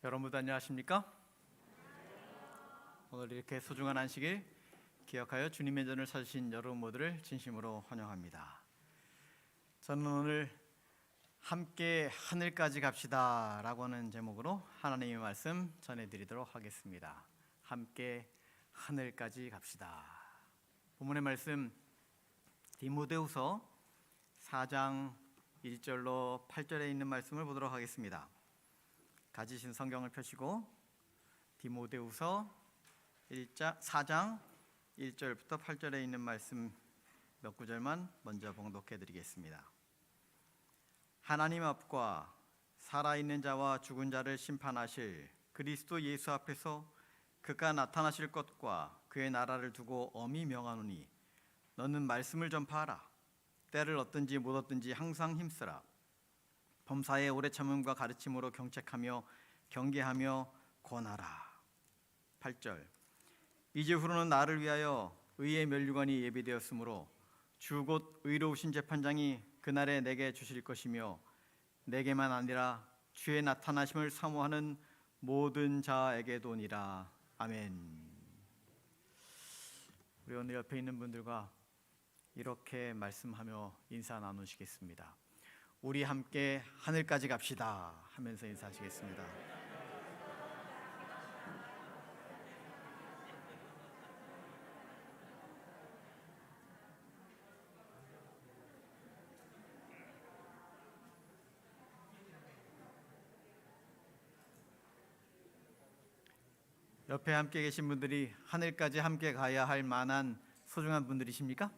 여러분 모두 안녕하십니까? 오늘 이렇게 소중한 안식일 기억하여 주님의 전을 찾으신 여러분 모두를 진심으로 환영합니다. 저는 오늘 함께 하늘까지 갑시다 라고 하는 제목으로 하나님의 말씀 전해드리도록 하겠습니다. 함께 하늘까지 갑시다. 본문의 말씀 디모데후서 4장 1절로 8절에 있는 말씀을 보도록 하겠습니다. 가지신 성경을 펴시고 디모데후서 4장 1절부터 8절에 있는 말씀 몇 구절만 먼저 봉독해 드리겠습니다. 하나님 앞과 살아있는 자와 죽은 자를 심판하실 그리스도 예수 앞에서 그가 나타나실 것과 그의 나라를 두고 엄히 명하노니 너는 말씀을 전파하라. 때를 얻든지 못 얻든지 항상 힘쓰라. 범사의 오래 참음과 가르침으로 경책하며 경계하며 권하라. 8절 이제 후로는 나를 위하여 의의 면류관이 예비되었으므로 주 곧 의로우신 재판장이 그날에 내게 주실 것이며 내게만 아니라 주의 나타나심을 사모하는 모든 자에게도니라. 아멘. 우리 오늘 옆에 있는 분들과 이렇게 말씀하며 인사 나누시겠습니다. 우리 함께 하늘까지 갑시다 하면서 인사하시겠습니다. 옆에 함께 계신 분들이 하늘까지 함께 가야 할 만한 소중한 분들이십니까?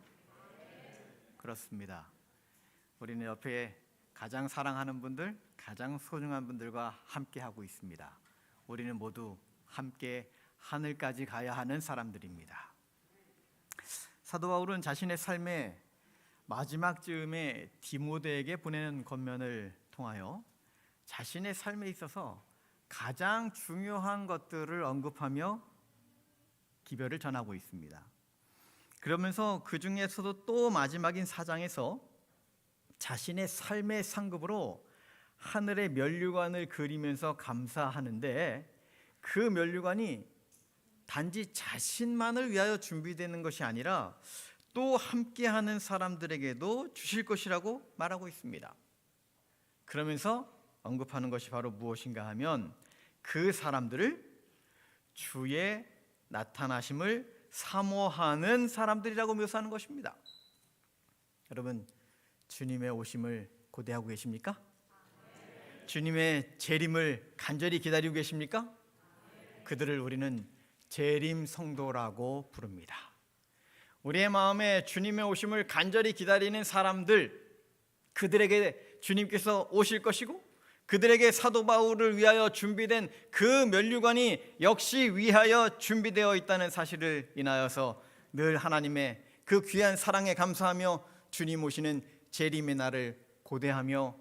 그렇습니다. 우리는 옆에 가장 사랑하는 분들, 가장 소중한 분들과 함께 하고 있습니다. 우리는 모두 함께 하늘까지 가야 하는 사람들입니다. 사도 바울은 자신의 삶의 마지막 즈음에 디모데에게 보내는 권면을 통하여 자신의 삶에 있어서 가장 중요한 것들을 언급하며 기별을 전하고 있습니다. 그러면서 그 중에서도 또 마지막인 4장에서 자신의 삶의 상급으로 하늘의 면류관을 그리면서 감사하는데 그 면류관이 단지 자신만을 위하여 준비되는 것이 아니라 또 함께하는 사람들에게도 주실 것이라고 말하고 있습니다. 그러면서 언급하는 것이 바로 무엇인가 하면 그 사람들을 주의 나타나심을 사모하는 사람들이라고 묘사하는 것입니다. 여러분, 주님의 오심을 고대하고 계십니까? 주님의 재림을 간절히 기다리고 계십니까? 그들을 우리는 재림 성도라고 부릅니다. 우리의 마음에 주님의 오심을 간절히 기다리는 사람들, 그들에게 주님께서 오실 것이고 그들에게 사도 바울을 위하여 준비된 그 면류관이 역시 위하여 준비되어 있다는 사실을 인하여서 늘 하나님의 그 귀한 사랑에 감사하며 주님 오시는 재림의 날을 고대하며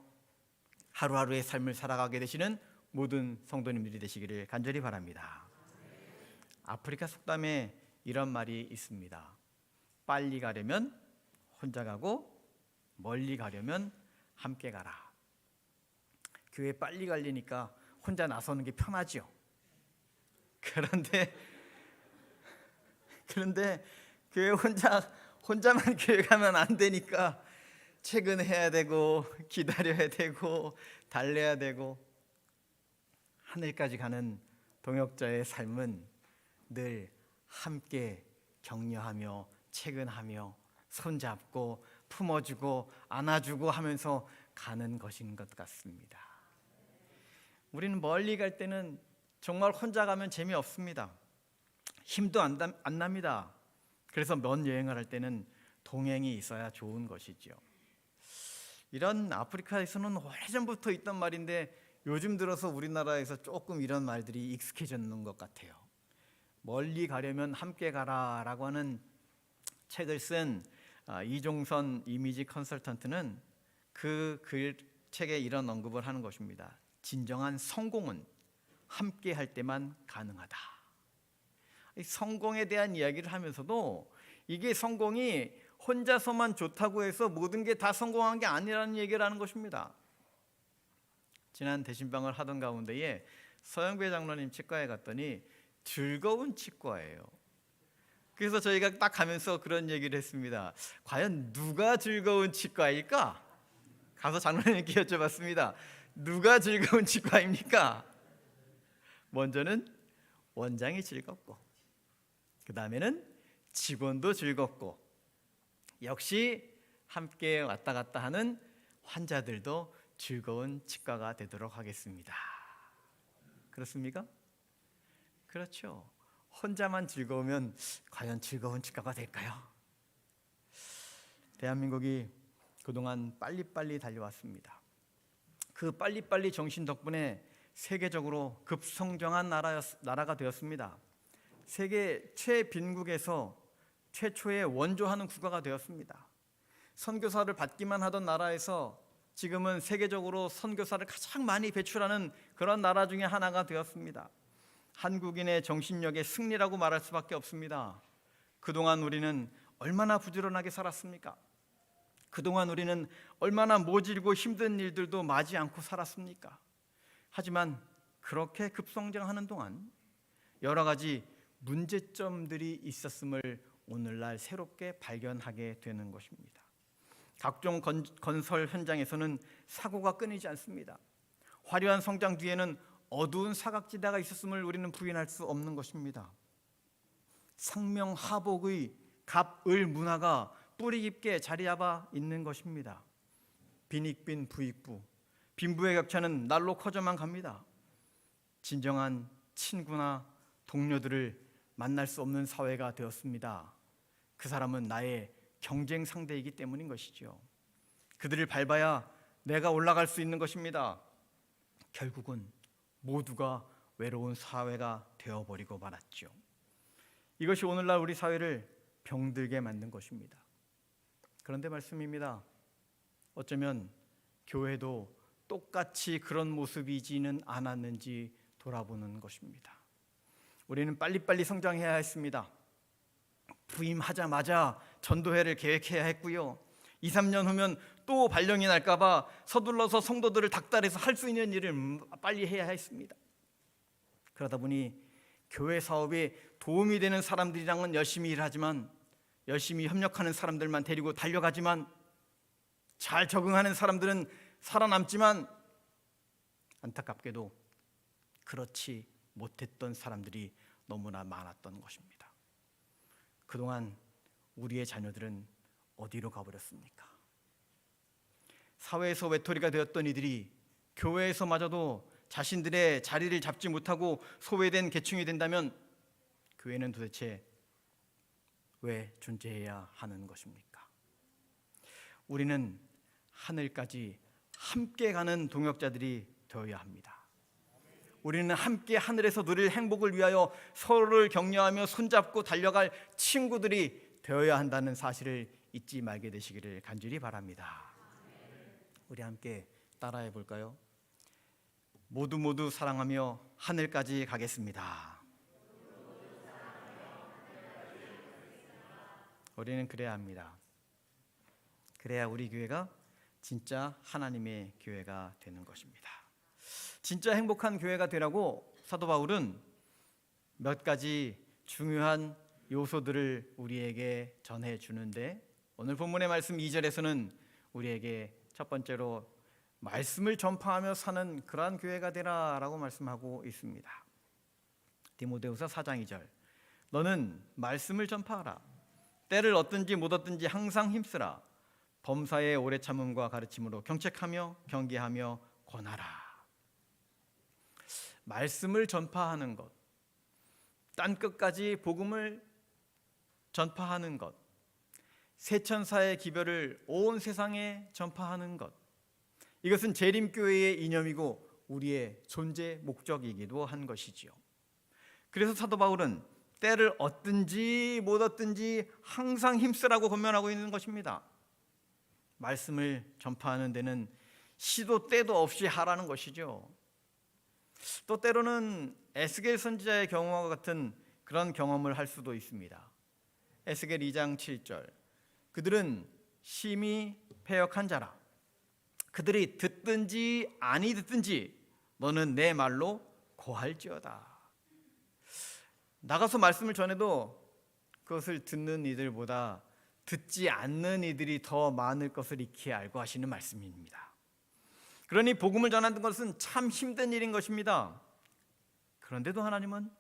하루하루의 삶을 살아가게 되시는 모든 성도님들이 되시기를 간절히 바랍니다. 아프리카 속담에 이런 말이 있습니다. 빨리 가려면 혼자 가고 멀리 가려면 함께 가라. 교회 빨리 가려니까 혼자 나서는 게 편하지요. 그런데 교회 혼자만 교회 가면 안 되니까 퇴근해야 되고 기다려야 되고 달래야 되고. 하늘까지 가는 동역자의 삶은 늘 함께 격려하며 퇴근하며 손잡고 품어주고 안아주고 하면서 가는 것인 것 같습니다. 우리는 멀리 갈 때는 정말 혼자 가면 재미없습니다. 힘도 안 납니다. 그래서 먼 여행을 할 때는 동행이 있어야 좋은 것이죠. 이런 아프리카에서는 오래전부터 있던 말인데 요즘 들어서 우리나라에서 조금 이런 말들이 익숙해졌는 것 같아요. 멀리 가려면 함께 가라 라고 하는 책을 쓴 이종선 이미지 컨설턴트는 그 책에 이런 언급을 하는 것입니다. 진정한 성공은 함께 할 때만 가능하다. 성공에 대한 이야기를 하면서도 이게 성공이 혼자서만 좋다고 해서 모든 게 다 성공한 게 아니라는 얘기를 하는 것입니다. 지난 대신방을 하던 가운데에 서영배 장로님 치과에 갔더니 즐거운 치과예요. 그래서 저희가 딱 가면서 그런 얘기를 했습니다. 과연 누가 즐거운 치과일까? 가서 장로님께 여쭤봤습니다. 누가 즐거운 치과입니까? 먼저는 원장이 즐겁고, 그 다음에는 직원도 즐겁고, 역시 함께 왔다 갔다 하는 환자들도 즐거운 치과가 되도록 하겠습니다. 그렇습니까? 그렇죠. 혼자만 즐거우면 과연 즐거운 치과가 될까요? 대한민국이 그동안 빨리빨리 달려왔습니다. 그 빨리빨리 정신 덕분에 세계적으로 급성장한 나라가 되었습니다. 세계 최빈국에서 최초의 원조하는 국가가 되었습니다. 선교사를 받기만 하던 나라에서 지금은 세계적으로 선교사를 가장 많이 배출하는 그런 나라 중에 하나가 되었습니다. 한국인의 정신력의 승리라고 말할 수밖에 없습니다. 그동안 우리는 얼마나 부지런하게 살았습니까? 그동안 우리는 얼마나 모질고 힘든 일들도 맞이 않고 살았습니까? 하지만 그렇게 급성장하는 동안 여러 가지 문제점들이 있었음을 오늘날 새롭게 발견하게 되는 것입니다. 각종 건설 현장에서는 사고가 끊이지 않습니다. 화려한 성장 뒤에는 어두운 사각지대가 있었음을 우리는 부인할 수 없는 것입니다. 상명하복의 갑을 문화가 뿌리 깊게 자리 잡아 있는 것입니다. 빈익빈 부익부, 빈부의 격차는 날로 커져만 갑니다. 진정한 친구나 동료들을 만날 수 없는 사회가 되었습니다. 그 사람은 나의 경쟁 상대이기 때문인 것이죠. 그들을 밟아야 내가 올라갈 수 있는 것입니다. 결국은 모두가 외로운 사회가 되어버리고 말았죠. 이것이 오늘날 우리 사회를 병들게 만든 것입니다. 그런데 말씀입니다. 어쩌면 교회도 똑같이 그런 모습이지는 않았는지 돌아보는 것입니다. 우리는 빨리빨리 성장해야 했습니다. 부임하자마자 전도회를 계획해야 했고요. 2, 3년 후면 또 발령이 날까 봐 서둘러서 성도들을 닥달해서 할 수 있는 일을 빨리 해야 했습니다. 그러다 보니 교회 사업에 도움이 되는 사람들이랑은 열심히 일하지만, 열심히 협력하는 사람들만 데리고 달려가지만, 잘 적응하는 사람들은 살아남지만, 안타깝게도 그렇지 못했던 사람들이 너무나 많았던 것입니다. 그동안 우리의 자녀들은 어디로 가버렸습니까? 사회에서 외톨이가 되었던 이들이 교회에서마저도 자신들의 자리를 잡지 못하고 소외된 계층이 된다면 교회는 도대체 왜 존재해야 하는 것입니까? 우리는 하늘까지 함께 가는 동역자들이 되어야 합니다. 우리는 함께 하늘에서 누릴 행복을 위하여 서로를 격려하며 손잡고 달려갈 친구들이 되어야 한다는 사실을 잊지 말게 되시기를 간절히 바랍니다. 우리 함께 따라해 볼까요? 모두 사랑하며 하늘까지 가겠습니다. 우리는 그래야 합니다. 그래야 우리 교회가 진짜 하나님의 교회가 되는 것입니다. 진짜 행복한 교회가 되라고 사도 바울은 몇 가지 중요한 요소들을 우리에게 전해주는데, 오늘 본문의 말씀 2절에서는 우리에게 첫 번째로 말씀을 전파하며 사는 그러한 교회가 되라라고 말씀하고 있습니다. 디모데후서 4장 2절, 너는 말씀을 전파하라. 때를 얻든지 못 얻든지 항상 힘쓰라. 범사의 오래 참음과 가르침으로 경책하며 경계하며 권하라. 말씀을 전파하는 것, 땅 끝까지 복음을 전파하는 것, 세천사의 기별을 온 세상에 전파하는 것, 이것은 재림교회의 이념이고 우리의 존재 목적이기도 한 것이지요. 그래서 사도 바울은 때를 얻든지 못 얻든지 항상 힘쓰라고 권면하고 있는 것입니다. 말씀을 전파하는 데는 시도 때도 없이 하라는 것이죠. 또 때로는 에스겔 선지자의 경험과 같은 그런 경험을 할 수도 있습니다. 에스겔 2장 7절, 그들은 심히 패역한 자라. 그들이 듣든지 아니 듣든지 너는 내 말로 고할지어다. 나가서 말씀을 전해도 그것을 듣는 이들보다 듣지 않는 이들이 더 많을 것을 익히 알고 하시는 말씀입니다. 그러니 복음을 전하는 것은 참 힘든 일인 것입니다. 그런데도 하나님은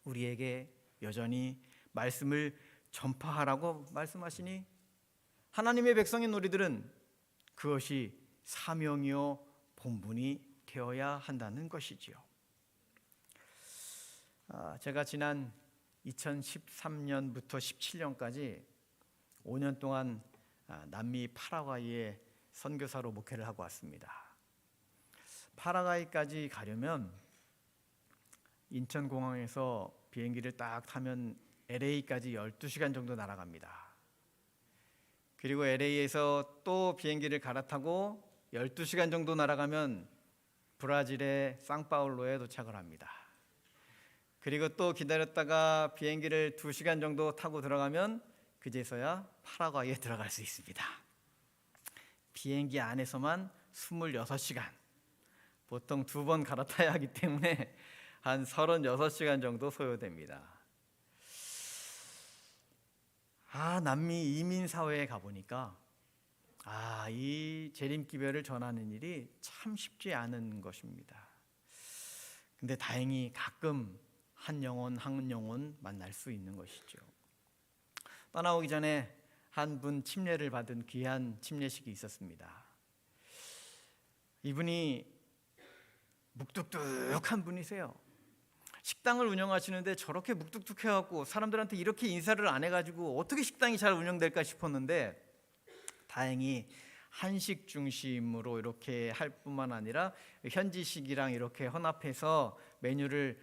우리에게 여전히 말씀을 전파하라고 말씀하시니 하나님의 백성인 우리들은 그것이 사명이요 본분이 되어야 한다는 것이지요. 제가 지난 2013년부터 17년까지 5년 동안 남미 파라과이에 선교사로 목회를 하고 왔습니다. 파라과이까지 가려면 인천공항에서 비행기를 딱 타면 LA까지 12시간 정도 날아갑니다. 그리고 LA에서 또 비행기를 갈아타고 12시간 정도 날아가면 브라질의 상파울로에 도착을 합니다. 그리고 또 기다렸다가 비행기를 2시간 정도 타고 들어가면 그제서야 파라과이에 들어갈 수 있습니다. 비행기 안에서만 26시간, 보통 2번 갈아타야 하기 때문에 한 36시간 정도 소요됩니다. 남미 이민사회에 가보니까 이 재림기별을 전하는 일이 참 쉽지 않은 것입니다. 근데 다행히 가끔 한 영혼 만날 수 있는 것이죠. 떠나오기 전에 한 분 침례를 받은 귀한 침례식이 있었습니다. 이분이 묵뚝뚝한 분이세요. 식당을 운영하시는데 저렇게 묵뚝뚝해갖고 사람들한테 이렇게 인사를 안 해가지고 어떻게 식당이 잘 운영될까 싶었는데 다행히 한식 중심으로 이렇게 할 뿐만 아니라 현지식이랑 이렇게 혼합해서 메뉴를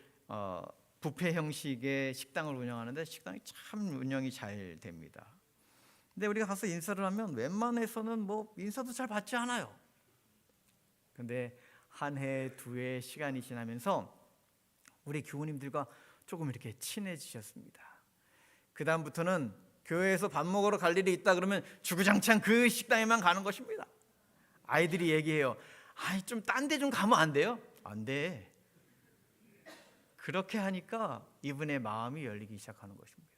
뷔페 형식의 식당을 운영하는데 식당이 참 운영이 잘 됩니다. 근데 우리가 가서 인사를 하면 웬만해서는 인사도 잘 받지 않아요. 근데 한 해, 2해 시간이 지나면서 우리 교우님들과 조금 이렇게 친해지셨습니다. 그 다음부터는 교회에서 밥 먹으러 갈 일이 있다 그러면 주구장창 그 식당에만 가는 것입니다. 아이들이 얘기해요. 좀 딴 데 좀 가면 안 돼요? 안 돼. 그렇게 하니까 이분의 마음이 열리기 시작하는 것입니다.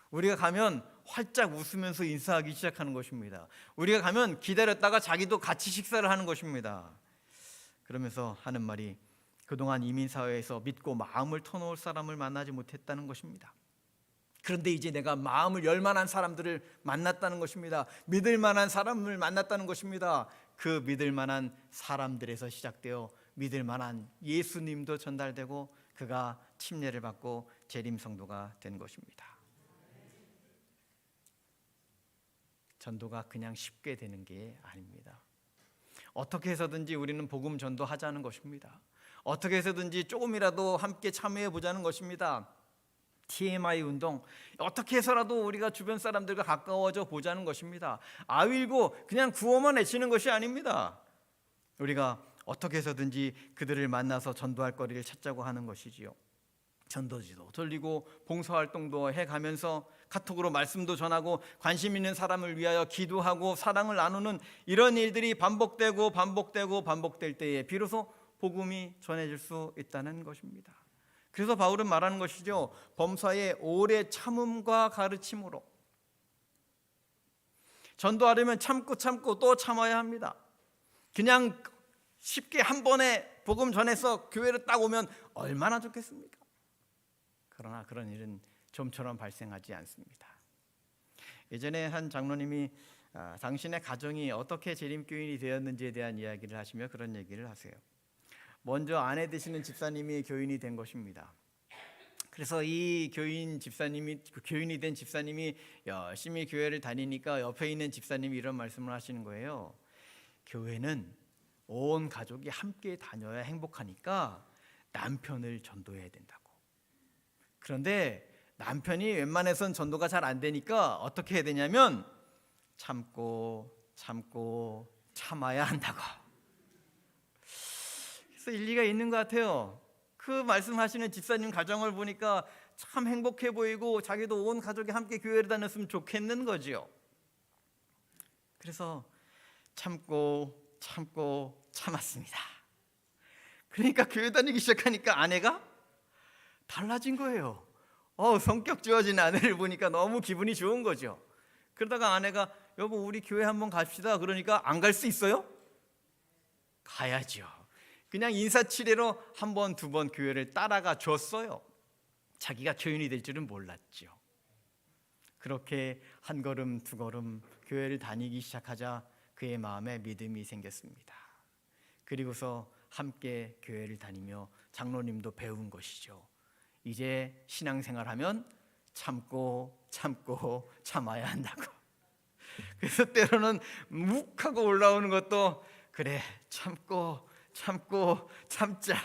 우리가 가면 활짝 웃으면서 인사하기 시작하는 것입니다. 우리가 가면 기다렸다가 자기도 같이 식사를 하는 것입니다. 그러면서 하는 말이 그동안 이민사회에서 믿고 마음을 터놓을 사람을 만나지 못했다는 것입니다. 그런데 이제 내가 마음을 열 만한 사람들을 만났다는 것입니다. 믿을 만한 사람을 만났다는 것입니다. 그 믿을 만한 사람들에서 시작되어 믿을 만한 예수님도 전달되고 그가 침례를 받고 재림 성도가 된 것입니다. 전도가 그냥 쉽게 되는 게 아닙니다. 어떻게 해서든지 우리는 복음 전도하자는 것입니다. 어떻게 해서든지 조금이라도 함께 참여해 보자는 것입니다. TMI 운동, 어떻게 해서라도 우리가 주변 사람들과 가까워져 보자는 것입니다. 아윌고 그냥 구호만 외치는 것이 아닙니다. 우리가 어떻게 해서든지 그들을 만나서 전도할 거리를 찾자고 하는 것이지요. 전도지도 돌리고 봉사활동도 해가면서 카톡으로 말씀도 전하고 관심 있는 사람을 위하여 기도하고 사랑을 나누는 이런 일들이 반복될 때에 비로소 복음이 전해질 수 있다는 것입니다. 그래서 바울은 말하는 것이죠. 범사의 오래 참음과 가르침으로. 전도하려면 참고 또 참아야 합니다. 그냥 쉽게 한 번에 복음 전해서 교회를 딱 오면 얼마나 좋겠습니까? 그러나 그런 일은 좀처럼 발생하지 않습니다. 예전에 한 장로님이 당신의 가정이 어떻게 재림교인이 되었는지에 대한 이야기를 하시며 그런 얘기를 하세요. 먼저 아내 되시는 집사님이 교인이 된 것입니다. 그래서 이 교인이 된 집사님이 열심히 교회를 다니니까 옆에 있는 집사님이 이런 말씀을 하시는 거예요. 교회는 온 가족이 함께 다녀야 행복하니까 남편을 전도해야 된다고. 그런데 남편이 웬만해선 전도가 잘 안 되니까 어떻게 해야 되냐면 참고 참아야 한다고. 그래서 일리가 있는 것 같아요. 그 말씀하시는 집사님 가정을 보니까 참 행복해 보이고 자기도 온 가족이 함께 교회를 다녔으면 좋겠는 거지요. 그래서 참았습니다. 그러니까 교회 다니기 시작하니까 아내가 달라진 거예요. 성격 좋아진 아내를 보니까 너무 기분이 좋은 거죠. 그러다가 아내가 여보 우리 교회 한번 갑시다. 그러니까 안 갈 수 있어요? 가야죠. 그냥 인사치레로 한 번, 두 번 교회를 따라가 줬어요. 자기가 교인이 될 줄은 몰랐죠. 그렇게 한 걸음 두 걸음 교회를 다니기 시작하자 그의 마음에 믿음이 생겼습니다. 그리고서 함께 교회를 다니며 장로님도 배운 것이죠. 이제 신앙생활하면 참고 참아야 한다고. 그래서 때로는 묵하고 올라오는 것도 그래 참자.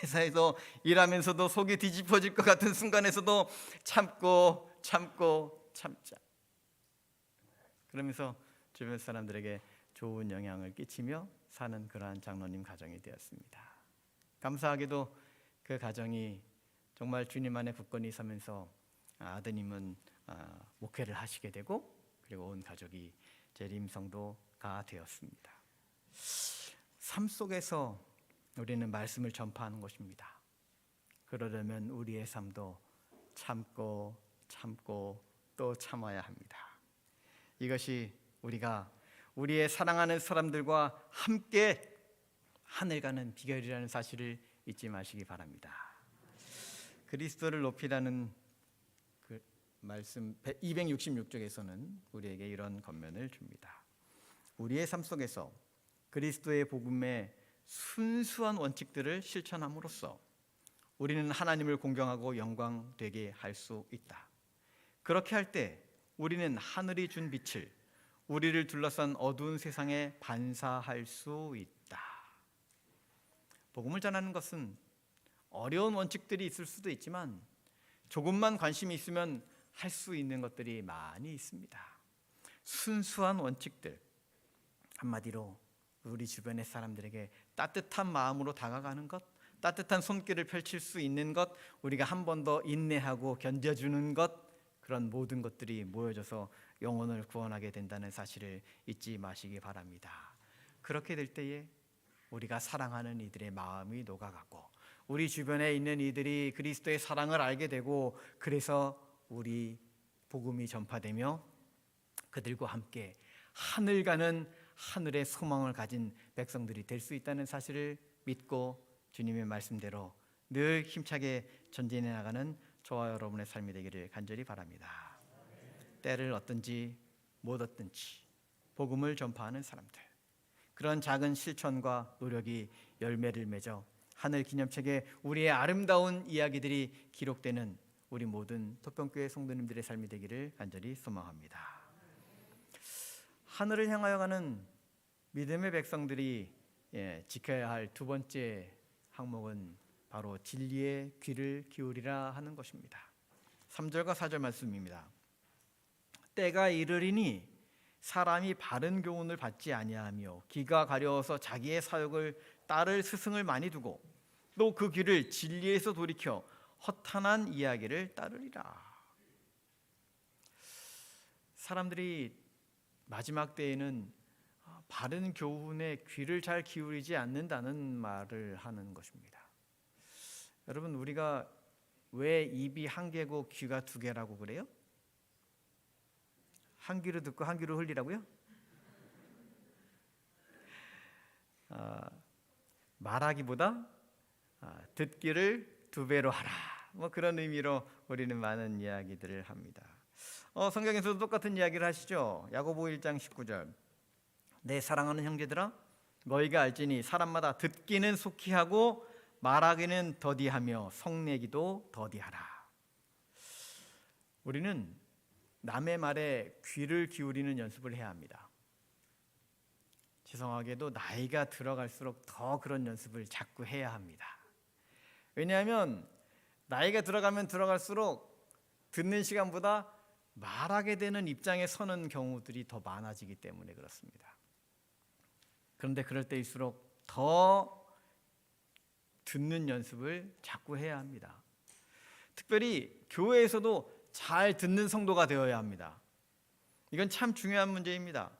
회사에서 일하면서도 속이 뒤집어질 것 같은 순간에서도 참자. 그러면서 주변 사람들에게 좋은 영향을 끼치며 사는 그러한 장로님 가정이 되었습니다. 감사하게도 그 가정이 정말 주님 안에 굳건히 서면서 아드님은 목회를 하시게 되고 그리고 온 가족이 재림성도가 되었습니다. 삶 속에서 우리는 말씀을 전파하는 것입니다. 그러려면 우리의 삶도 참고 또 참아야 합니다. 이것이 우리가 우리의 사랑하는 사람들과 함께 하늘 가는 비결이라는 사실을 잊지 마시기 바랍니다. 그리스도를 높이라는 그 말씀 266쪽에서는 우리에게 이런 권면을 줍니다. 우리의 삶 속에서 그리스도의 복음의 순수한 원칙들을 실천함으로써 우리는 하나님을 공경하고 영광되게 할 수 있다. 그렇게 할 때 우리는 하늘이 준 빛을 우리를 둘러싼 어두운 세상에 반사할 수 있다. 복음을 전하는 것은 어려운 원칙들이 있을 수도 있지만 조금만 관심이 있으면 할 수 있는 것들이 많이 있습니다. 순수한 원칙들, 한마디로 우리 주변의 사람들에게 따뜻한 마음으로 다가가는 것, 따뜻한 손길을 펼칠 수 있는 것, 우리가 한 번 더 인내하고 견뎌주는 것, 그런 모든 것들이 모여져서 영혼을 구원하게 된다는 사실을 잊지 마시기 바랍니다. 그렇게 될 때에 우리가 사랑하는 이들의 마음이 녹아가고 우리 주변에 있는 이들이 그리스도의 사랑을 알게 되고 그래서 우리 복음이 전파되며 그들과 함께 하늘 가는 하늘의 소망을 가진 백성들이 될 수 있다는 사실을 믿고 주님의 말씀대로 늘 힘차게 전진해 나가는 저와 여러분의 삶이 되기를 간절히 바랍니다. 때를 얻든지 못 얻든지 복음을 전파하는 사람들, 그런 작은 실천과 노력이 열매를 맺어 하늘 기념책에 우리의 아름다운 이야기들이 기록되는 우리 모든 토평교회 성도님들의 삶이 되기를 간절히 소망합니다. 하늘을 향하여 가는 믿음의 백성들이 지켜야 할 두 번째 항목은 바로 진리의 귀를 기울이라 하는 것입니다. 3절과 4절 말씀입니다. 때가 이르리니 사람이 바른 교훈을 받지 아니하며 귀가 가려워서 자기의 사욕을 따를 스승을 많이 두고 또 그 귀를 진리에서 돌이켜 허탄한 이야기를 따르리라. 사람들이 마지막 때에는 바른 교훈에 귀를 잘 기울이지 않는다는 말을 하는 것입니다. 여러분, 우리가 왜 입이 한 개고 귀가 두 개라고 그래요? 한 귀로 듣고 한 귀로 흘리라고요? 말하기보다 듣기를 두 배로 하라. 그런 의미로 우리는 많은 이야기들을 합니다. 성경에서도 똑같은 이야기를 하시죠. 야고보 1장 19절. 내 사랑하는 형제들아, 너희가 알지니 사람마다 듣기는 속히 하고 말하기는 더디하며 성내기도 더디하라. 우리는 남의 말에 귀를 기울이는 연습을 해야 합니다. 죄송하게도 나이가 들어갈수록 더 그런 연습을 자꾸 해야 합니다. 왜냐하면 나이가 들어가면 들어갈수록 듣는 시간보다 말하게 되는 입장에 서는 경우들이 더 많아지기 때문에 그렇습니다. 그런데 그럴 때일수록 더 듣는 연습을 자꾸 해야 합니다. 특별히 교회에서도 잘 듣는 성도가 되어야 합니다. 이건 참 중요한 문제입니다.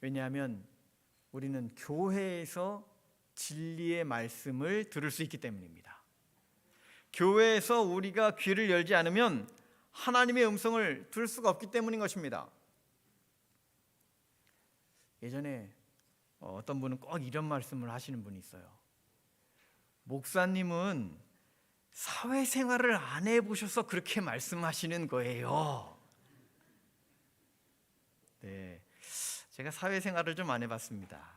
왜냐하면 우리는 교회에서 진리의 말씀을 들을 수 있기 때문입니다. 교회에서 우리가 귀를 열지 않으면 하나님의 음성을 들을 수가 없기 때문인 것입니다. 예전에 어떤 분은 꼭 이런 말씀을 하시는 분이 있어요. 목사님은 사회생활을 안 해보셔서 그렇게 말씀하시는 거예요. 네, 제가 사회생활을 좀 안 해봤습니다.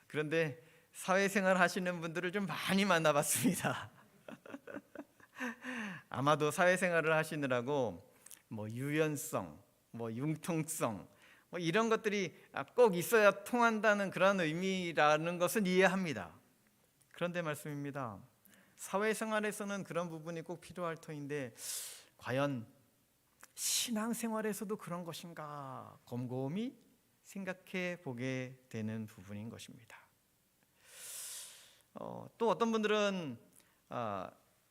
그런데 사회생활 하시는 분들을 좀 많이 만나봤습니다. 아마도 사회생활을 하시느라고 유연성, 융통성 이런 것들이 꼭 있어야 통한다는 그런 의미라는 것은 이해합니다. 그런데 말씀입니다. 사회생활에서는 그런 부분이 꼭 필요할 터인데 과연 신앙생활에서도 그런 것인가 곰곰이 생각해 보게 되는 부분인 것입니다. 또 어떤 분들은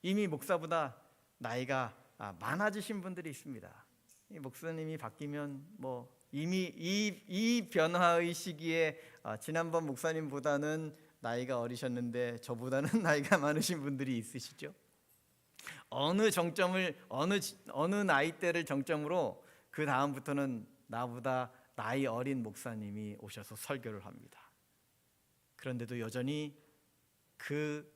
이미 목사보다 나이가 많아지신 분들이 있습니다. 이 목사님이 바뀌면 이미 이 변화의 시기에 지난번 목사님보다는 나이가 어리셨는데 저보다는 나이가 많으신 분들이 있으시죠? 어느 정점을 어느 나이대를 정점으로 그 다음부터는 나보다 나이 어린 목사님이 오셔서 설교를 합니다. 그런데도 여전히 그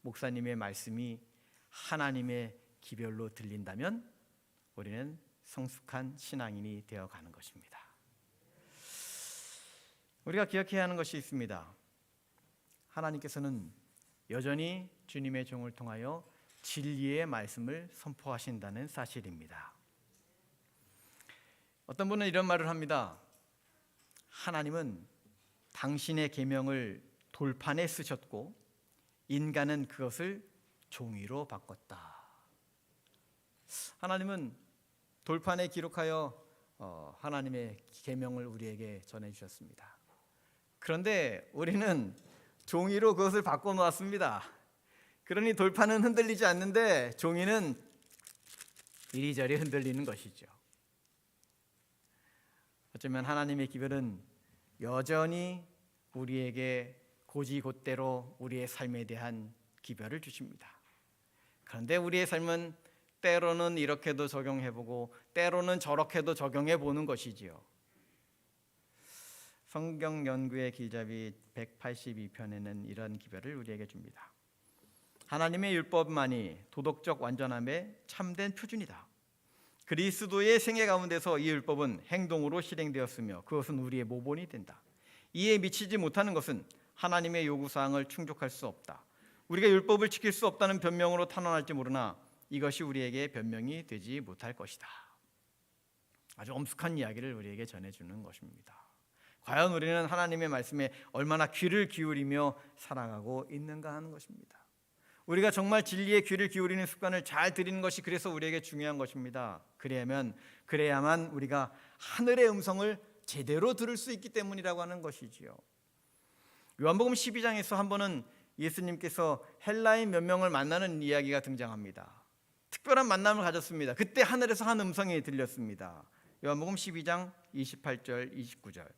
목사님의 말씀이 하나님의 기별로 들린다면 우리는 성숙한 신앙인이 되어가는 것입니다. 우리가 기억해야 하는 것이 있습니다. 하나님께서는 여전히 주님의 종을 통하여 진리의 말씀을 선포하신다는 사실입니다. 어떤 분은 이런 말을 합니다. 하나님은 당신의 계명을 돌판에 쓰셨고 인간은 그것을 종이로 바꿨다. 하나님은 돌판에 기록하여 하나님의 계명을 우리에게 전해주셨습니다. 그런데 우리는 종이로 그것을 바꿔놓았습니다. 그러니 돌판은 흔들리지 않는데 종이는 이리저리 흔들리는 것이죠. 어쩌면 하나님의 기별은 여전히 우리에게 고지곧대로 우리의 삶에 대한 기별을 주십니다. 그런데 우리의 삶은 때로는 이렇게도 적용해보고 때로는 저렇게도 적용해보는 것이지요. 성경 연구의 길잡이 182편에는 이런 기별을 우리에게 줍니다. 하나님의 율법만이 도덕적 완전함의 참된 표준이다. 그리스도의 생애 가운데서 이 율법은 행동으로 실행되었으며 그것은 우리의 모본이 된다. 이에 미치지 못하는 것은 하나님의 요구사항을 충족할 수 없다. 우리가 율법을 지킬 수 없다는 변명으로 탄원할지 모르나 이것이 우리에게 변명이 되지 못할 것이다. 아주 엄숙한 이야기를 우리에게 전해주는 것입니다. 과연 우리는 하나님의 말씀에 얼마나 귀를 기울이며 살아가고 있는가 하는 것입니다. 우리가 정말 진리의 귀를 기울이는 습관을 잘 들이는 것이 그래서 우리에게 중요한 것입니다. 그래야만 우리가 하늘의 음성을 제대로 들을 수 있기 때문이라고 하는 것이지요. 요한복음 12장에서 한 번은 예수님께서 헬라인 몇 명을 만나는 이야기가 등장합니다. 특별한 만남을 가졌습니다. 그때 하늘에서 한 음성이 들렸습니다. 요한복음 12장 28절 29절.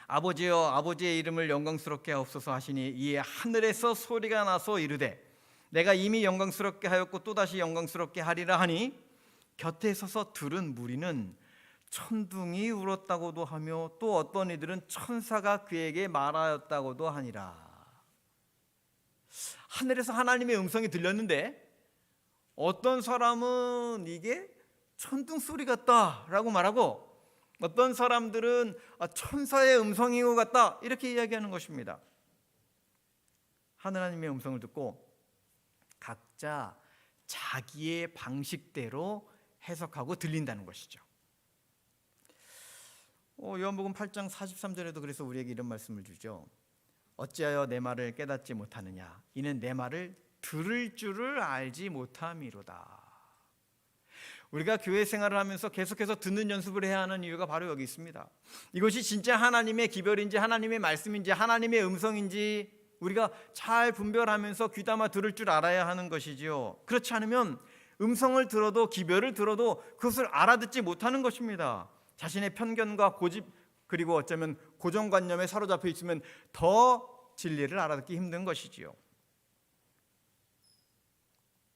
아버지여 아버지의 이름을 영광스럽게 하옵소서 하시니 이에 하늘에서 소리가 나서 이르되 내가 이미 영광스럽게 하였고 또다시 영광스럽게 하리라 하니 곁에 서서 들은 무리는 천둥이 울었다고도 하며 또 어떤 이들은 천사가 그에게 말하였다고도 하니라. 하늘에서 하나님의 음성이 들렸는데 어떤 사람은 이게 천둥 소리 같다라고 말하고 어떤 사람들은 천사의 음성인 것 같다 이렇게 이야기하는 것입니다. 하나님의 음성을 듣고 각자 자기의 방식대로 해석하고 들린다는 것이죠. 요한복음 8장 43절에도 그래서 우리에게 이런 말씀을 주죠. 어찌하여 내 말을 깨닫지 못하느냐 이는 내 말을 들을 줄을 알지 못함이로다. 우리가 교회 생활을 하면서 계속해서 듣는 연습을 해야 하는 이유가 바로 여기 있습니다. 이것이 진짜 하나님의 기별인지 하나님의 말씀인지 하나님의 음성인지 우리가 잘 분별하면서 귀담아 들을 줄 알아야 하는 것이지요. 그렇지 않으면 음성을 들어도 기별을 들어도 그것을 알아듣지 못하는 것입니다. 자신의 편견과 고집, 그리고 어쩌면 고정관념에 사로잡혀 있으면 더 진리를 알아듣기 힘든 것이지요.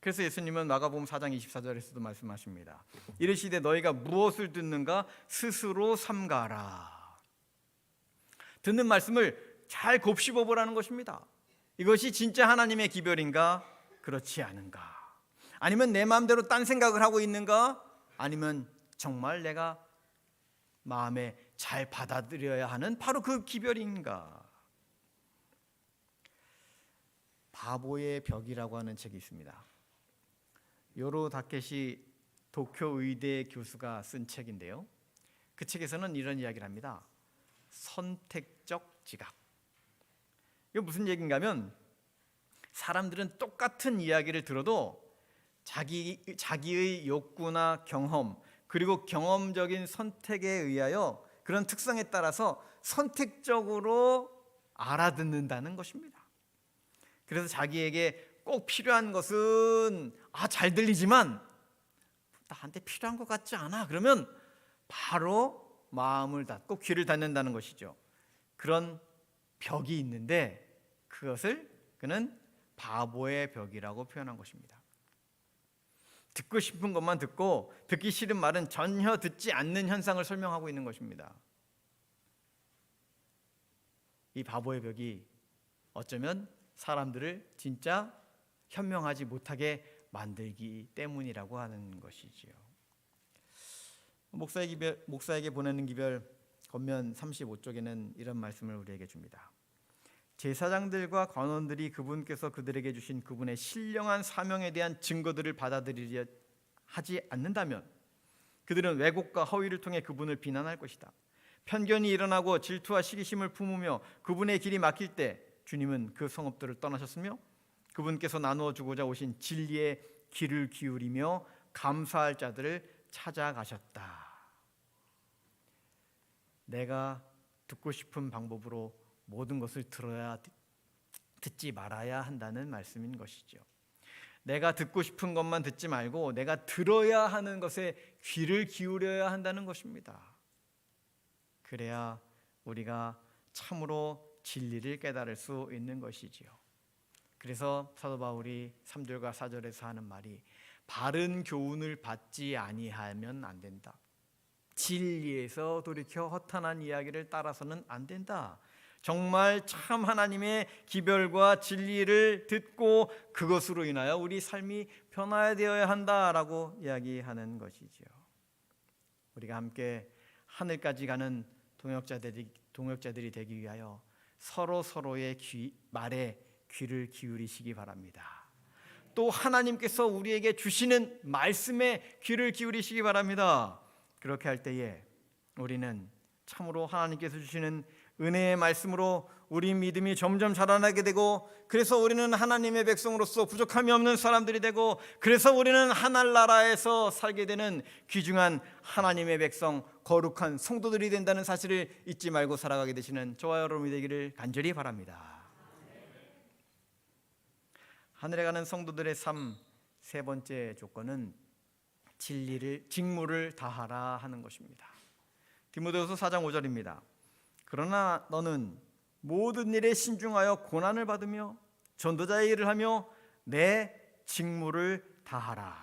그래서 예수님은 마가복음 4장 24절에서도 말씀하십니다. 이르시되 너희가 무엇을 듣는가 스스로 삼가라. 듣는 말씀을 잘 곱씹어 보라는 것입니다. 이것이 진짜 하나님의 기별인가 그렇지 않은가, 아니면 내 마음대로 딴 생각을 하고 있는가, 아니면 정말 내가 마음에 잘 받아들여야 하는 바로 그 기별인가. 바보의 벽이라고 하는 책이 있습니다. 요로 다케시 도쿄 의대 교수가 쓴 책인데요, 그 책에서는 이런 이야기를 합니다. 선택적 지각. 이거 무슨 얘기인가 하면, 사람들은 똑같은 이야기를 들어도 자기의 욕구나 경험, 그리고 경험적인 선택에 의하여 그런 특성에 따라서 선택적으로 알아듣는다는 것입니다. 그래서 자기에게 꼭 필요한 것은 잘 들리지만 나한테 필요한 것 같지 않아, 그러면 바로 마음을 닫고 귀를 닫는다는 것이죠. 그런 벽이 있는데 그것을 그는 바보의 벽이라고 표현한 것입니다. 듣고 싶은 것만 듣고 듣기 싫은 말은 전혀 듣지 않는 현상을 설명하고 있는 것입니다. 이 바보의 벽이 어쩌면 사람들을 진짜 현명하지 못하게 만들기 때문이라고 하는 것이지요. 목사에게 보내는 기별 겉면 35쪽에는 이런 말씀을 우리에게 줍니다. 제사장들과 관원들이 그분께서 그들에게 주신 그분의 신령한 사명에 대한 증거들을 받아들이려 하지 않는다면 그들은 왜곡과 허위를 통해 그분을 비난할 것이다. 편견이 일어나고 질투와 시기심을 품으며 그분의 길이 막힐 때 주님은 그 성읍들을 떠나셨으며 그분께서 나누어 주고자 오신 진리의 귀를 기울이며 감사할 자들을 찾아가셨다. 내가 듣고 싶은 방법으로 모든 것을 듣지 말아야 한다는 말씀인 것이죠. 내가 듣고 싶은 것만 듣지 말고 내가 들어야 하는 것에 귀를 기울여야 한다는 것입니다. 그래야 우리가 참으로 진리를 깨달을 수 있는 것이지요. 그래서 사도 바울이 3절과 4절에서 하는 말이 바른 교훈을 받지 아니하면 안 된다. 진리에서 돌이켜 허탄한 이야기를 따라서는 안 된다. 정말 참 하나님의 기별과 진리를 듣고 그것으로 인하여 우리 삶이 변화되어야 한다라고 이야기하는 것이지요. 우리가 함께 하늘까지 가는 동역자들이 되기 위하여 서로의 말에 귀를 기울이시기 바랍니다. 또 하나님께서 우리에게 주시는 말씀에 귀를 기울이시기 바랍니다. 그렇게 할 때에 우리는 참으로 하나님께서 주시는 은혜의 말씀으로 우리 믿음이 점점 자라나게 되고, 그래서 우리는 하나님의 백성으로서 부족함이 없는 사람들이 되고, 그래서 우리는 하늘나라에서 살게 되는 귀중한 하나님의 백성, 거룩한 성도들이 된다는 사실을 잊지 말고 살아가게 되시는 저와 여러분이 되기를 간절히 바랍니다. 하늘에 가는 성도들의 삶 세 번째 조건은 직무를 다하라 하는 것입니다. 디모데후서 4장 5절입니다. 그러나 너는 모든 일에 신중하여 고난을 받으며 전도자의 일을 하며 내 직무를 다하라.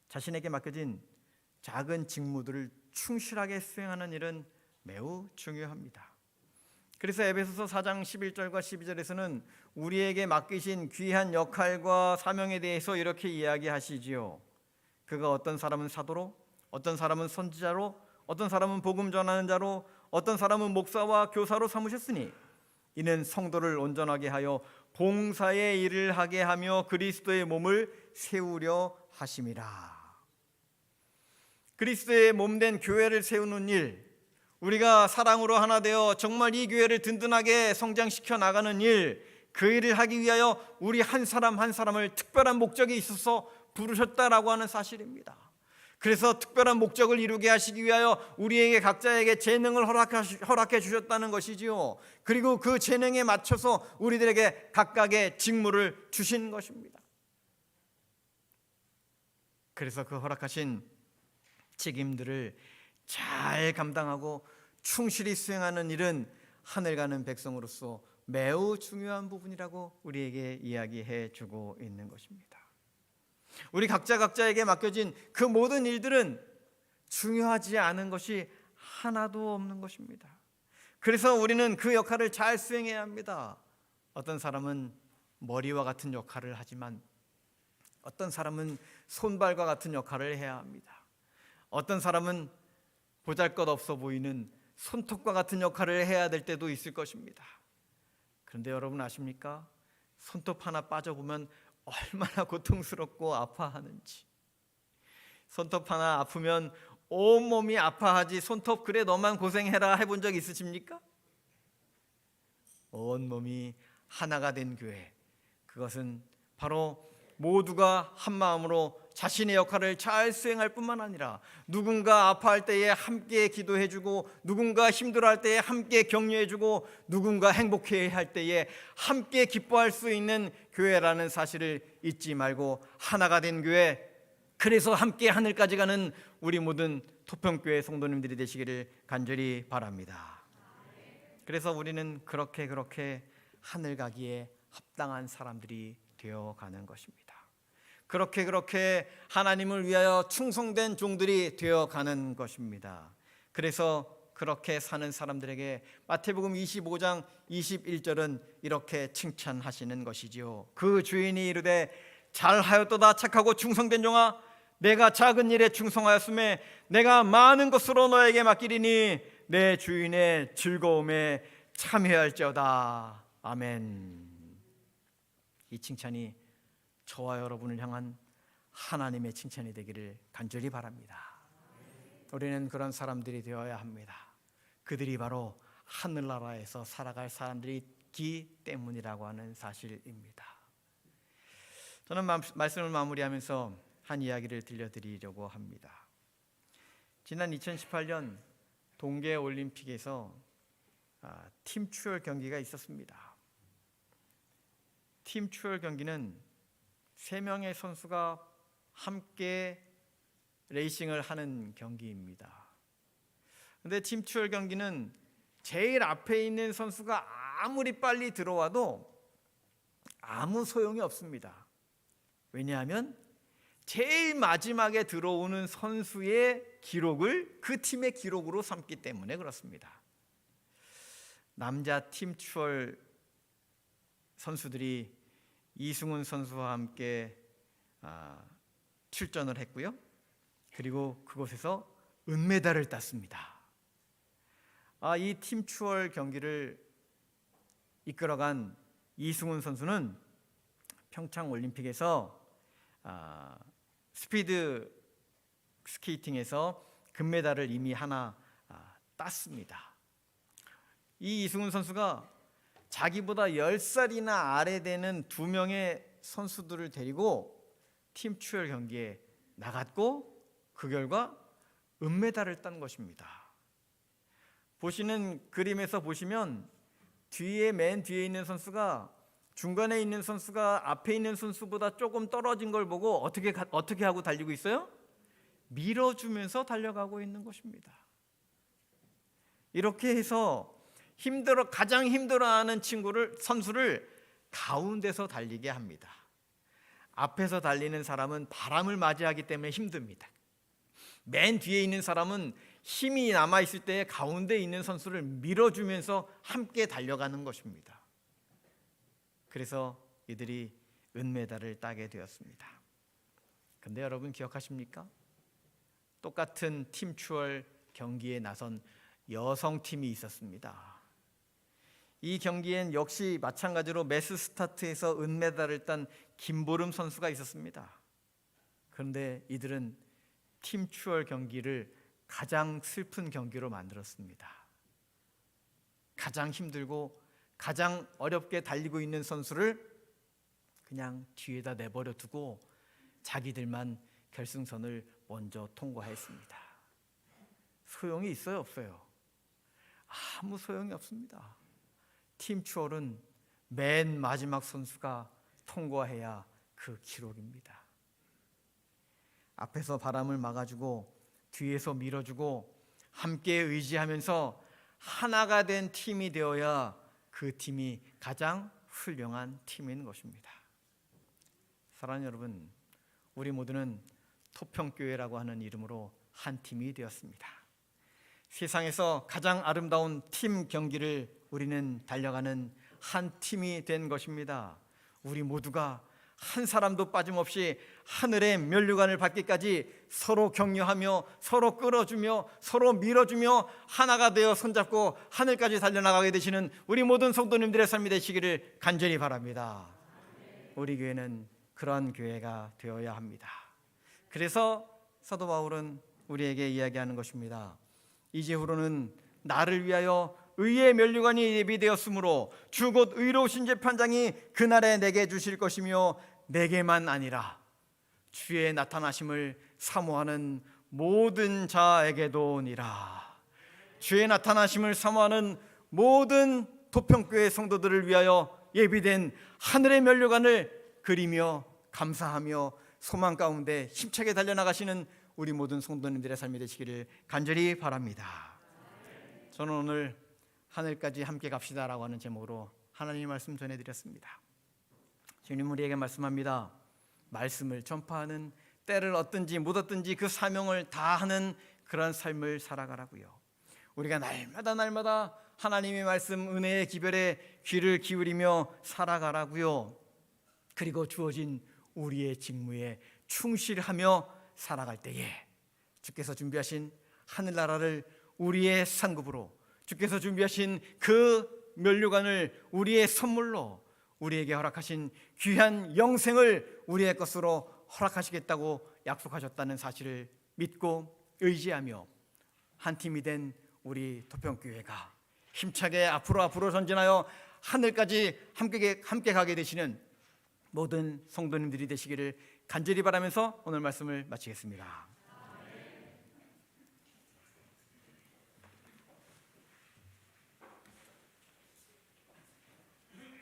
자신에게 맡겨진 작은 직무들을 충실하게 수행하는 일은 매우 중요합니다. 그래서 에베소서 4장 11절과 12절에서는 우리에게 맡기신 귀한 역할과 사명에 대해서 이렇게 이야기하시지요. 그가 어떤 사람은 사도로, 어떤 사람은 선지자로, 어떤 사람은 복음 전하는 자로, 어떤 사람은 목사와 교사로 삼으셨으니 이는 성도를 온전하게 하여 봉사의 일을 하게 하며 그리스도의 몸을 세우려 하심이라. 그리스도의 몸된 교회를 세우는 일, 우리가 사랑으로 하나 되어 정말 이 교회를 든든하게 성장시켜 나가는 일, 그 일을 하기 위하여 우리 한 사람 한 사람을 특별한 목적이 있어서 부르셨다라고 하는 사실입니다. 그래서 특별한 목적을 이루게 하시기 위하여 우리에게 각자에게 재능을 허락해 주셨다는 것이지요. 그리고 그 재능에 맞춰서 우리들에게 각각의 직무를 주신 것입니다. 그래서 그 허락하신 책임들을 잘 감당하고 충실히 수행하는 일은 하늘 가는 백성으로서 매우 중요한 부분이라고 우리에게 이야기해 주고 있는 것입니다. 우리 각자에게 맡겨진 그 모든 일들은 중요하지 않은 것이 하나도 없는 것입니다. 그래서 우리는 그 역할을 잘 수행해야 합니다. 어떤 사람은 머리와 같은 역할을 하지만 어떤 사람은 손발과 같은 역할을 해야 합니다. 어떤 사람은 보잘것없어 보이는 손톱과 같은 역할을 해야 될 때도 있을 것입니다. 그런데 여러분 아십니까? 손톱 하나 빠져보면 얼마나 고통스럽고 아파하는지. 손톱 하나 아프면 온몸이 아파하지 손톱 그래 너만 고생해라 해본 적 있으십니까? 온몸이 하나가 된 교회, 그것은 바로 모두가 한 마음으로 자신의 역할을 잘 수행할 뿐만 아니라 누군가 아파할 때에 함께 기도해주고 누군가 힘들어할 때에 함께 격려해주고 누군가 행복해할 때에 함께 기뻐할 수 있는 교회라는 사실을 잊지 말고 하나가 된 교회, 그래서 함께 하늘까지 가는 우리 모든 토평교회 성도님들이 되시기를 간절히 바랍니다. 그래서 우리는 그렇게 하늘 가기에 합당한 사람들이 되어가는 것입니다. 그렇게 하나님을 위하여 충성된 종들이 되어가는 것입니다. 그래서 그렇게 사는 사람들에게 마태복음 25장 21절은 이렇게 칭찬하시는 것이지요. 그 주인이 이르되 잘하였도다 착하고 충성된 종아, 내가 작은 일에 충성하였음에 내가 많은 것으로 너에게 맡기리니 내 주인의 즐거움에 참여할지어다. 아멘. 이 칭찬이 저와 여러분을 향한 하나님의 칭찬이 되기를 간절히 바랍니다. 우리는 그런 사람들이 되어야 합니다. 그들이 바로 하늘나라에서 살아갈 사람들이기 때문이라고 하는 사실입니다. 저는 말씀을 마무리하면서 한 이야기를 들려드리려고 합니다. 지난 2018년 동계올림픽에서 팀 추월 경기가 있었습니다. 팀 추월 경기는 3명의 선수가 함께 레이싱을 하는 경기입니다. 그런데 팀 추월 경기는 제일 앞에 있는 선수가 아무리 빨리 들어와도 아무 소용이 없습니다. 왜냐하면 제일 마지막에 들어오는 선수의 기록을 그 팀의 기록으로 삼기 때문에 그렇습니다. 남자 팀 추월 선수들이 이승훈 선수와 함께 출전을 했고요. 그리고 그곳에서 은메달을 땄습니다. 이 팀 추월 경기를 이끌어간 이승훈 선수는 평창 올림픽에서 스피드 스케이팅에서 금메달을 이미 하나 땄습니다. 이 이승훈 선수가 자기보다 10살이나 아래 되는 2명의 선수들을 데리고 팀 추월 경기에 나갔고 그 결과 은메달을 딴 것입니다. 보시는 그림에서 보시면 맨 뒤에 있는 선수가 중간에 있는 선수가 앞에 있는 선수보다 조금 떨어진 걸 보고 어떻게 하고 달리고 있어요? 밀어주면서 달려가고 있는 것입니다. 이렇게 해서 가장 힘들어하는 선수를 가운데서 달리게 합니다. 앞에서 달리는 사람은 바람을 맞이하기 때문에 힘듭니다. 맨 뒤에 있는 사람은 힘이 남아있을 때 가운데 있는 선수를 밀어주면서 함께 달려가는 것입니다. 그래서 이들이 은메달을 따게 되었습니다. 그런데 여러분 기억하십니까? 똑같은 팀 추월 경기에 나선 여성팀이 있었습니다. 이 경기엔 역시 마찬가지로 매스 스타트에서 은메달을 딴 김보름 선수가 있었습니다. 그런데 이들은 팀 추월 경기를 가장 슬픈 경기로 만들었습니다. 가장 힘들고 가장 어렵게 달리고 있는 선수를 그냥 뒤에다 내버려 두고 자기들만 결승선을 먼저 통과했습니다. 소용이 있어요, 없어요? 아무 소용이 없습니다. 팀 추월은 맨 마지막 선수가 통과해야 그 기록입니다. 앞에서 바람을 막아주고 뒤에서 밀어주고 함께 의지하면서 하나가 된 팀이 되어야 그 팀이 가장 훌륭한 팀인 것입니다. 사랑하는 여러분, 우리 모두는 토평교회라고 하는 이름으로 한 팀이 되었습니다. 세상에서 가장 아름다운 팀 경기를 우리는 달려가는 한 팀이 된 것입니다. 우리 모두가 한 사람도 빠짐없이 하늘의 면류관을 받기까지 서로 격려하며 서로 끌어주며 서로 밀어주며 하나가 되어 손잡고 하늘까지 달려나가게 되시는 우리 모든 성도님들의 삶이 되시기를 간절히 바랍니다. 우리 교회는 그러한 교회가 되어야 합니다. 그래서 사도 바울은 우리에게 이야기하는 것입니다. 이제후로는 나를 위하여 의의 면류관이 예비되었으므로 주 곧 의로우신 재판장이 그날에 내게 주실 것이며 내게만 아니라 주의 나타나심을 사모하는 모든 자에게도니라. 주의 나타나심을 사모하는 모든 도평교회 성도들을 위하여 예비된 하늘의 면류관을 그리며 감사하며 소망 가운데 힘차게 달려나가시는 우리 모든 성도님들의 삶이 되시기를 간절히 바랍니다. 저는 오늘 하늘까지 함께 갑시다라고 하는 제목으로 하나님의 말씀 전해드렸습니다. 주님 우리에게 말씀합니다. 말씀을 전파하는, 때를 얻든지 못 얻든지 그 사명을 다하는 그런 삶을 살아가라고요. 우리가 날마다 하나님의 말씀 은혜의 기별에 귀를 기울이며 살아가라고요. 그리고 주어진 우리의 직무에 충실하며 살아갈 때에 주께서 준비하신 하늘나라를 우리의 상급으로, 주께서 준비하신 그 면류관을 우리의 선물로, 우리에게 허락하신 귀한 영생을 우리의 것으로 허락하시겠다고 약속하셨다는 사실을 믿고 의지하며 한 팀이 된 우리 도평교회가 힘차게 앞으로 전진하여 하늘까지 함께 가게 되시는 모든 성도님들이 되시기를 간절히 바라면서 오늘 말씀을 마치겠습니다.